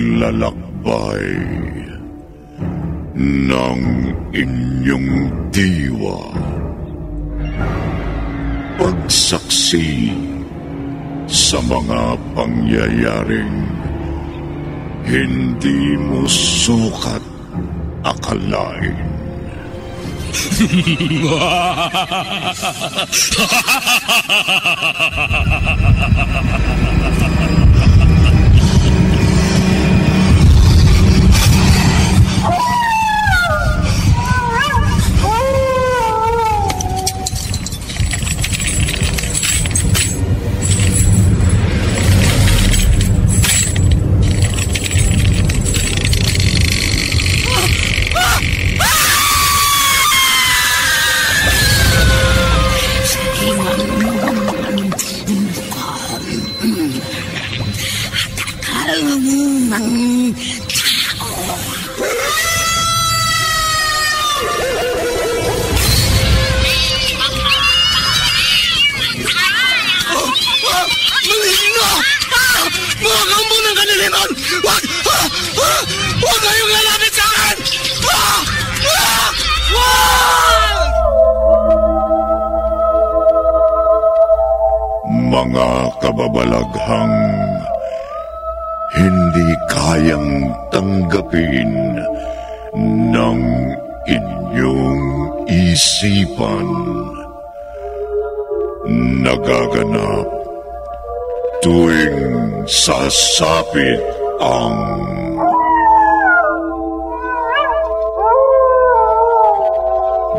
paglalakbay ng inyong diwa. Pagsaksi sa mga pangyayaring hindi mo sukat akalain. Huwag kayong lalapit sa akin! Mga kababalaghang hindi kayang tanggapin ng inyong isipan, nagaganap tuwing sasapit ang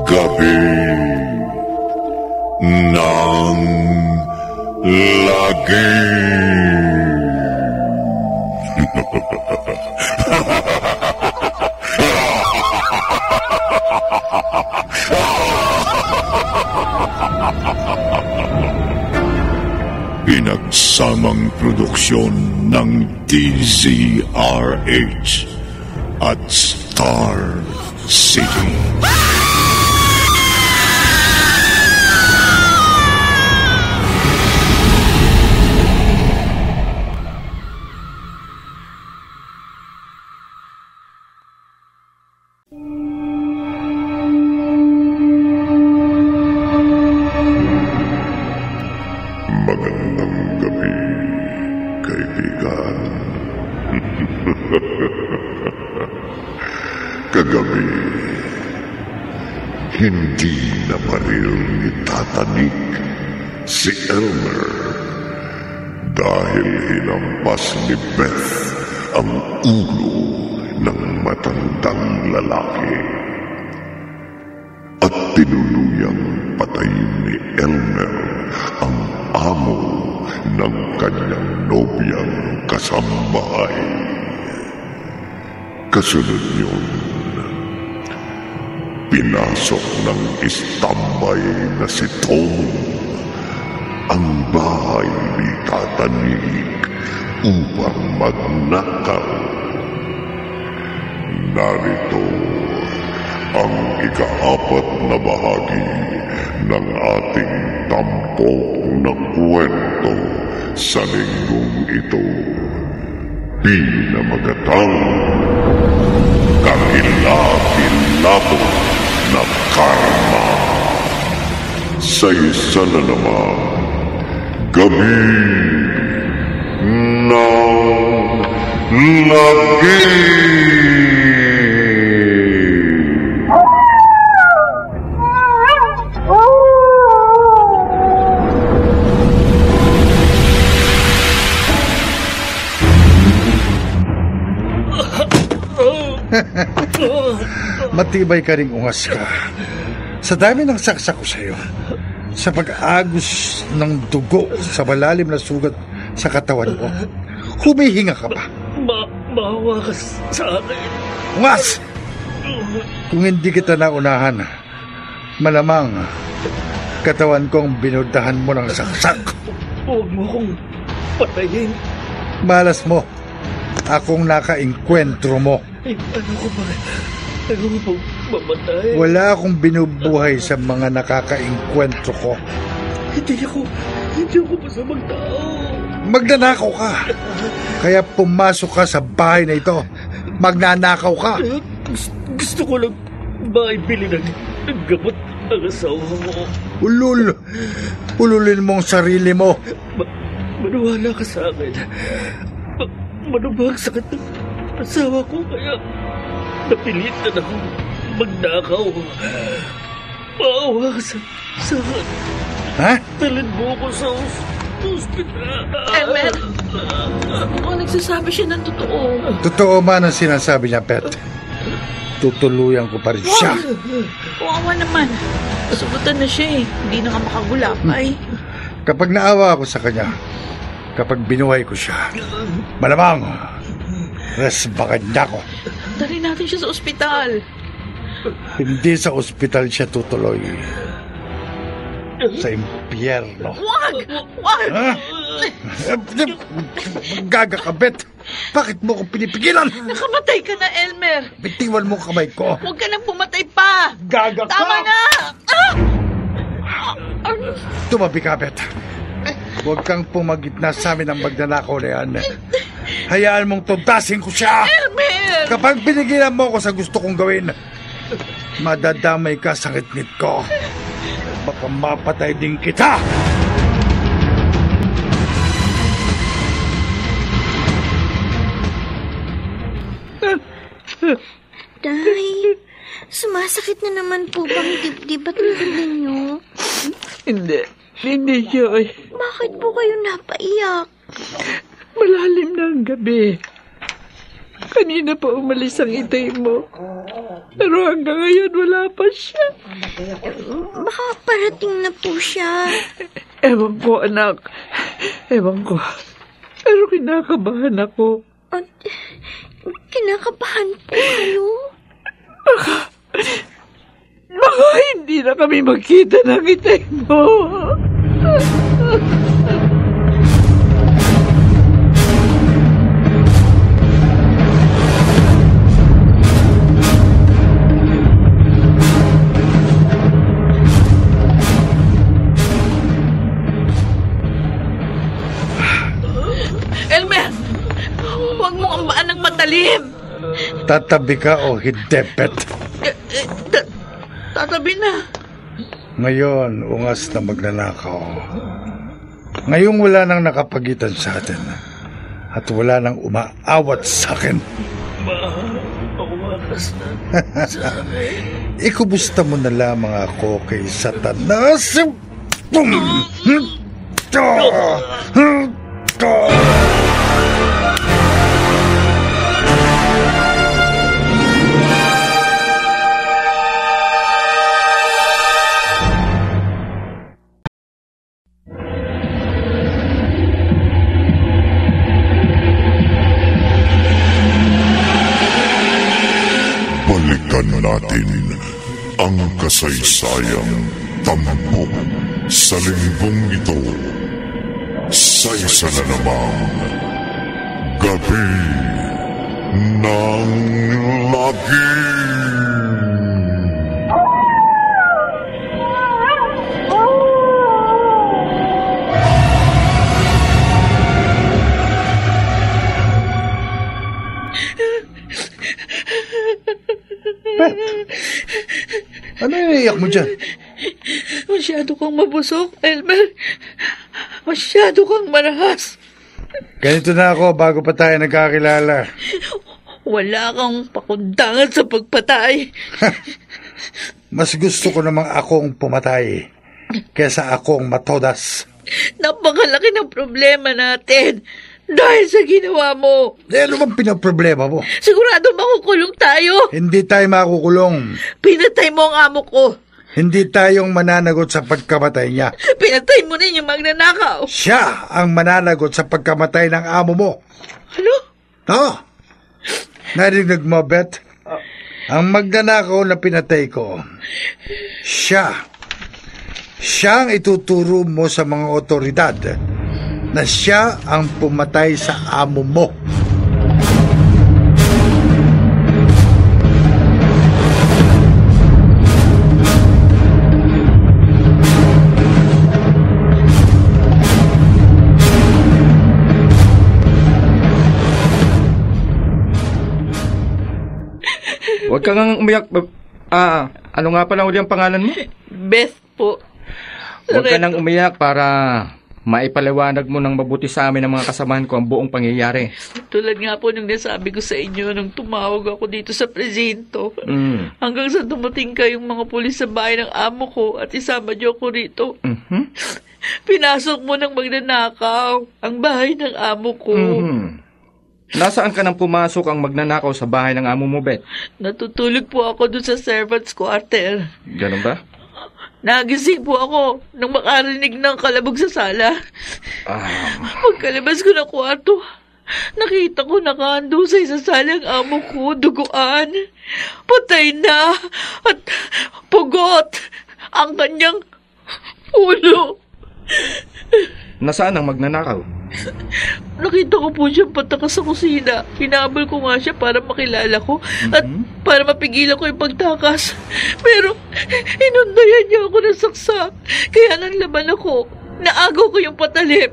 gabi ng lagi. Pinagsamang produksyon ng DZRH at Star City. Magandang gabi, kaibigan. Kagabi, hindi na baril itatanik si Elmer dahil hinampas ni Beth ang ulo ng matandang lalaki at tinuluyang patayin ni Elmer ang amo ng kanyang nobyang kasambahay. Kasunod yun, pinasok ng istambay na si Tom ang bahay ni Tata Nick upang magnakaw. Narito ang ika-4 na bahagi ng ating tampok na kwento sa linggong ito. Pinamagatang Kakilakilabo na Karma. Sa isa na naman, Gabi ng Lagi. Matibay ka ring ungas ka. Sa dami ng saksak ko sa'yo, sa pag-agos ng dugo sa malalim na sugat sa katawan mo, humihinga ka pa. Maawa ka sa akin. Ungas! Kung hindi kita naunahan, malamang katawan kong binurdahan mo ng saksak. Huwag mo akong patayin. Malas mo, akong naka-inkwentro mo. Ano ko ba? Ano ko pong mamatay? Wala akong binubuhay sa mga nakaka-inkwentro ko. Hindi ako masamang tao. Magnanakaw ka. Kaya pumasok ka sa bahay na ito. Magnanakaw ka. Gusto ko lang maibili ng gamot ang asawa mo. Ululin mo ang sarili mo. Maniwala ka sa akin. Manubang sakit ng asawa ko, kaya napilitan ako magnakaw. Maawa ka sa akin. Ha? Dalhin mo ko sa ospital. Elmer, mukhang nagsasabi siya ng totoo. Totoo man ang sinasabi niya, Pet. Tutuluyan ko pa rin siya. Kawawa naman. Kasugutan na siya eh. Hindi na nga makagulapay. Kapag naawa ako sa kanya, kapag binuhay ko siya, malamang, resbakan niya ko. Dali natin siya sa ospital. Hindi sa ospital siya tutuloy. Sa impyerno. Wag! Wag! Ha? Gaga ka, Bet. Bakit mo ko pinipigilan? Nakamatay ka na, Elmer. Bitiwan mo kamay ko. Huwag ka nang pumatay pa. Gaga ka! Tama na! Ah! Tumabi ka, Bet. Huwag kang pumagitna sa amin ang magnanakaw na yan. Hayaan mong tuntasin ko siya. Elmer! Kapag pinigilan mo ako sa gusto kong gawin, madadamay ka sa ngit-ngit ko. Baka mapatay din kita. Day, sumasakit na naman po bang dibdib at likod ninyo? Hindi, Joy. Bakit po kayo napaiyak? Malalim na ang gabi. Kanina pa umalis ang itay mo. Pero hanggang ngayon wala pa siya. Baka parating na po siya. Ewan ko, anak. Ewan ko. Pero kinakabahan ako. At kinakabahan po kayo? Baka hindi na kami magkita ng itay mo. Elmer! Huwag mo ambaan ng matalim. Tatabi ka o hindi, Pet. Tatabi na. Ngayon, ungas na magnanakaw. Ngayong wala nang nakapagitan sa atin. At wala nang umaawat sa akin. Makumakas na. Ikumusta mo na lamang ako kay Satanas. Balikan natin ang kasaysayang tampok sa linggong ito sa isa na namang Gabi ng Lagim. Bet, ano iniiyak mo dyan? Masyado kang mabusok, Elmer. Masyado kang marahas. Ganito na ako bago pa tayo nagkakilala. Wala kang pakundangan sa pagpatay. Mas gusto ko namang akong pumatay kesa akong matodas. Napakalaki ng problema natin dahil sa ginawa mo. Ano bang pinaproblema mo? Sigurado makukulong tayo. Hindi tayo makukulong. Pinatay mo ang amo ko. Hindi tayong mananagot sa pagkamatay niya. Pinatay mo rin yung magnanakaw. Siya ang mananagot sa pagkamatay ng amo mo. Ano? Oo. Narinig mo, Bet? Ang magnanakaw na pinatay ko, siya ang ituturo mo sa mga otoridad na siya ang pumatay sa amo mo. Huwag ka ngang umiyak. Ano nga pala uli ang pangalan mo? Beth po. Huwag ka nang umiyak para maipaliwanag mo ng mabuti sa amin ng mga kasamahan ko ang buong pangyayari. Tulad nga po nung nasabi ko sa inyo nung tumawag ako dito sa presinto. Hanggang sa dumating kayong mga pulis sa bahay ng amo ko at isama niyo ako rito. Pinasok mo ng magnanakaw ang bahay ng amo ko. Nasaan ka nang pumasok ang magnanakaw sa bahay ng amo mo, Beth? Natutulog po ako dun sa servants' quarter. Ganun ba? Nagising po ako nang makarinig ng kalabog sa sala. Pagkalabas ko ng kwarto, nakita ko nakahandusay sa sala ang amo ko, duguan. Patay na at pugot ang kanyang ulo. Nasaan ang magnanakaw? Nakita ko po siyang patakas sa kusina. Hinabol ko nga siya para makilala ko at para mapigilan ko yung pagtakas. Pero inundayan niya ako ng saksak. Kaya nanlaban ako. Naagaw ko yung patalip.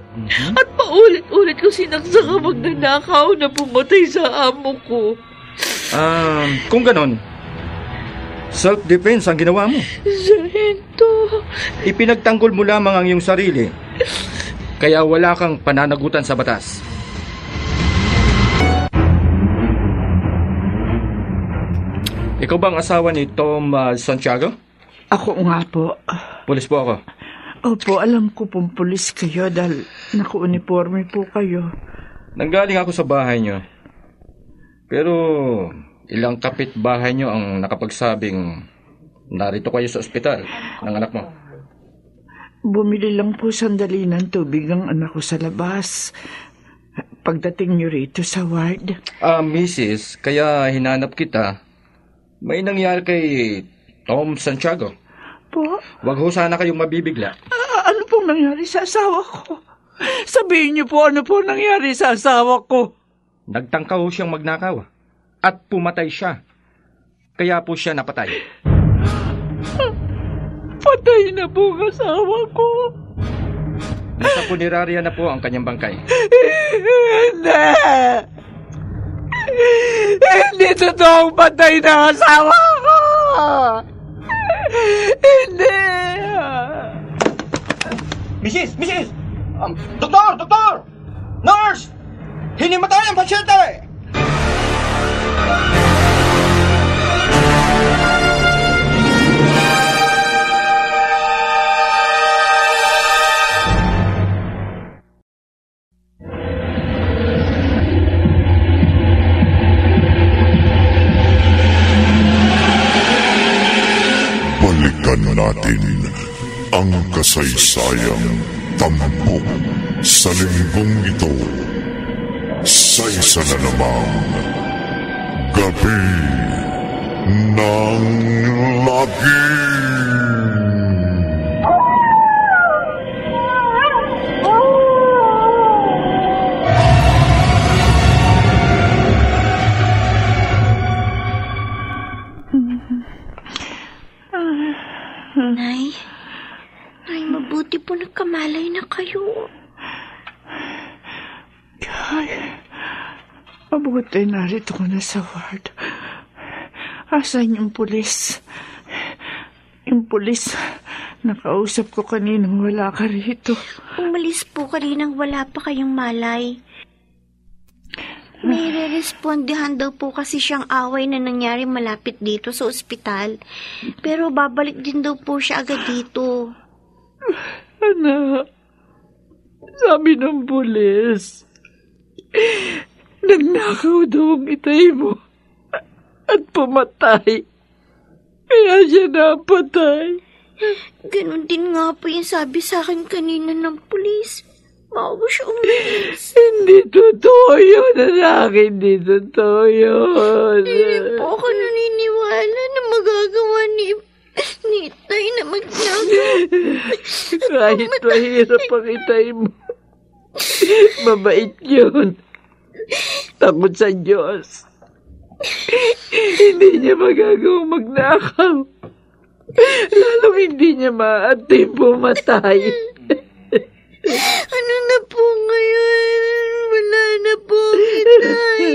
At paulit-ulit ko sinaksak ang magnanakaw na pumatay sa amo ko. Kung ganon, self-defense ang ginawa mo. Sargento. Ipinagtanggol mo lamang ang iyong sarili. Kaya wala kang pananagutan sa batas. Ikaw ba ang asawa ni Tom Santiago? Ako nga po. Pulis po ako. Opo, alam ko pong pulis kayo dahil naka-uniforme po kayo. Nanggaling ako sa bahay niyo. Pero ilang kapitbahay niyo ang nakapagsabing narito kayo sa ospital ng anak mo. Bumili lang po sandali ng tubig ang anak ko sa labas. Pagdating niyo rito sa ward. Mrs., kaya hinanap kita. May nangyari kay Tom Santiago. Po? Huwag ho sana kayong mabibigla. Ano pong nangyari sa asawa ko? Sabihin niyo po ano po nangyari sa asawa ko. Nagtangka ho siyang magnakaw. At pumatay siya. Kaya po siya napatay. Patay na po ang asawa ko. Nasa punerarya na po ang kanyang bangkay. Hindi! Hindi totoong patay na ang asawa ko! Hindi! Mrs! Doktor! Nurse! Hinimatay ang pasyente! Balikan natin ang kasaysayang tampok sa linggong ito sa isa na namang Gabi ng Lagim. Nay, mabuti po nagkamalay na kayo. Mabuti narito ko na sa ward. Asan yung pulis? Yung pulis, nakausap ko kaninang wala ka rito. Umalis po kaninang wala pa kayong malay. May re-respondihan daw po kasi siyang away na nangyari malapit dito sa ospital. Pero babalik din daw po siya agad dito. Anak, sabi ng pulis, nagnakaw daw ang itay mo at pumatay. Kaya siya napatay. Ganon din nga po yung sabi sa akin kanina ng pulis. Bago siya umalis. Hindi totoo yun, anak. Hindi totoo yun. Hindi po ako naniniwala na magagawa ni Tay na magnakaw. Kahit mahirap ang itay mo, mabait yun. Takot sa Diyos. Hindi niya magagawang magnakaw. Lalong hindi niya maating pumatay. Ano na po ngayon? Wala na po, Itay.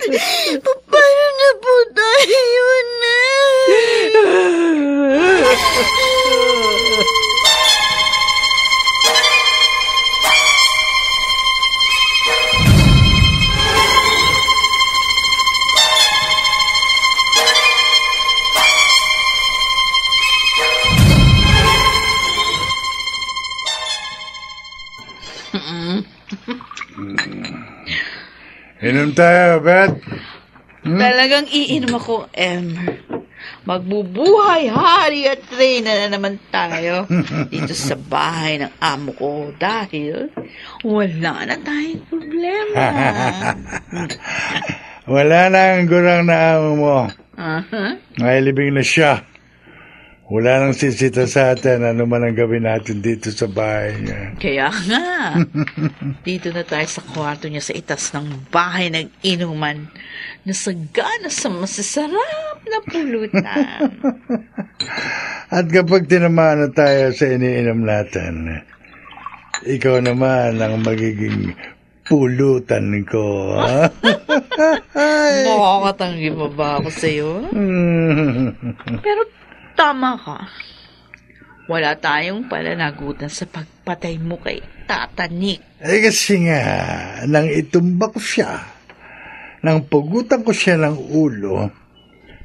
Paano na po tayo na? Inom tayo, Bet. Talagang iinom ako, Elmer. Magbubuhay, hari at reyna na naman tayo dito sa bahay ng amo ko dahil wala na tayong problema. Wala na ang gurang na amo mo. May libing na siya. Wala nang sisita sa atin ano man ang gawin natin dito sa bahay niya. Kaya nga, dito na tayo sa kwarto niya sa itas ng bahay ng inuman na sagana sa masasarap na pulutan. At kapag tinamaan na tayo sa iniinom natin, ikaw naman ang magiging pulutan ko. Makakatanggi pa ba ako sa'yo? Pero tama ka. Wala tayong palanagutan sa pagpatay mo kay Tata Nick. Kasi nga, nang itumba ko siya, nang pugutan ko siya ng ulo,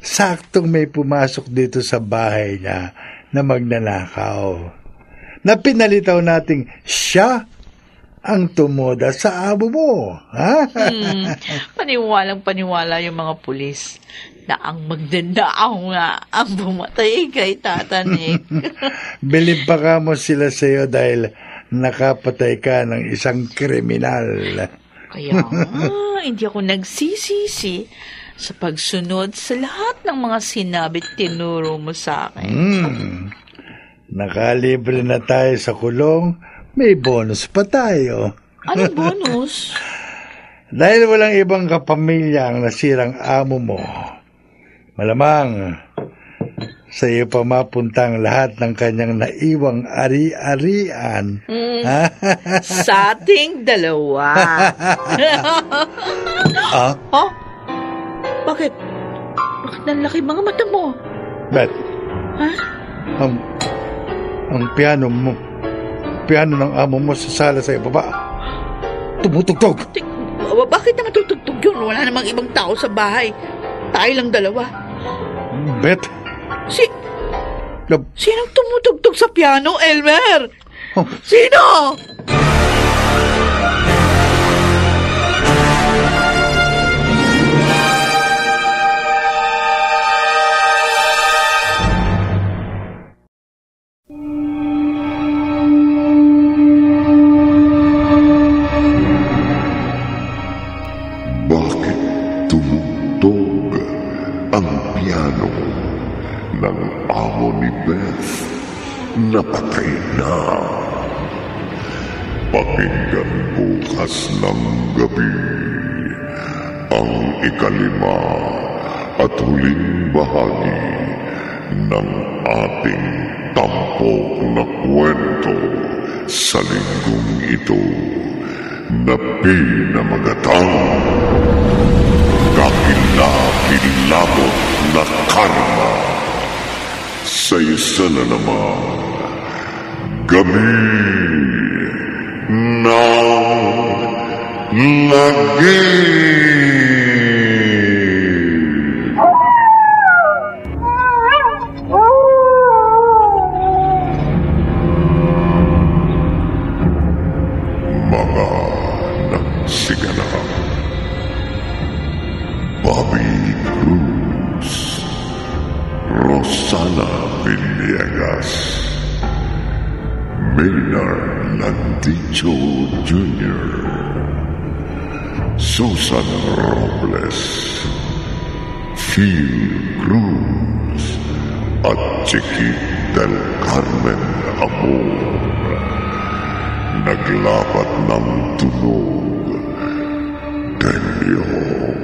saktong may pumasok dito sa bahay niya na magnanakaw. Na pinalitaw nating siya ang tumoda sa amo mo. Ha? Paniwalang-paniwala yung mga pulis na ang magnanakaw nga ang bumatay kay Tata Nick. Bilib pa ka mo sila sa'yo dahil nakapatay ka ng isang kriminal. Kaya hindi ako nagsisisi sa pagsunod sa lahat ng mga sinabi tinuro mo sa akin. Nakalibre na tayo sa kulong, may bonus pa tayo. Anong bonus? Dahil walang ibang kapamilya ang nasirang amo mo, malamang sa iyo pa mapuntang lahat ng kanyang naiwang ari-arian. Sa ating dalawa. Oh? Bakit? Bakit nanlaki mga mata mo? Bet, ang piano ng amo mo sa sala sa ibaba, tumutugtog. Bakit naman tutugtog yun? Wala namang ibang tao sa bahay. Tayo lang dalawa. Bet, Sinong tumutugtog sa piano, Elmer? Sino? Bakit tumugtog ang piano ng amo ni Beth? Napatay na. Pakinggan bukas ng gabi ang ikalima at huling bahagi ng ating tampok na kwento sa linggong ito na pinamagatang Kakilakilabot na Karma sa isa na namang gabi ng lagi. Mga nagsiganap, Bobby Cruz, Rosana Villegas, Maynard Landicho Jr., Susan Robles, Phil Cruz, at Chiquit del Carmen Amor. Naglapat ng tunog, Delyong,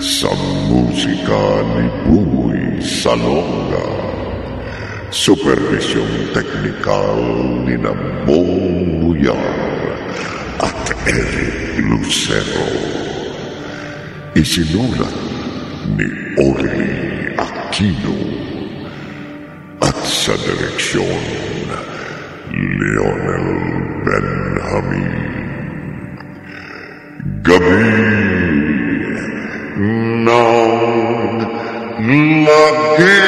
sa musika ni Buboy Salonga. Supervisyong teknikal ni Bong Buyar at Eric Lucero. Isinulat ni Orly Aquino at sa direksyon Leonel Benjamin. Gabi ng Lagi.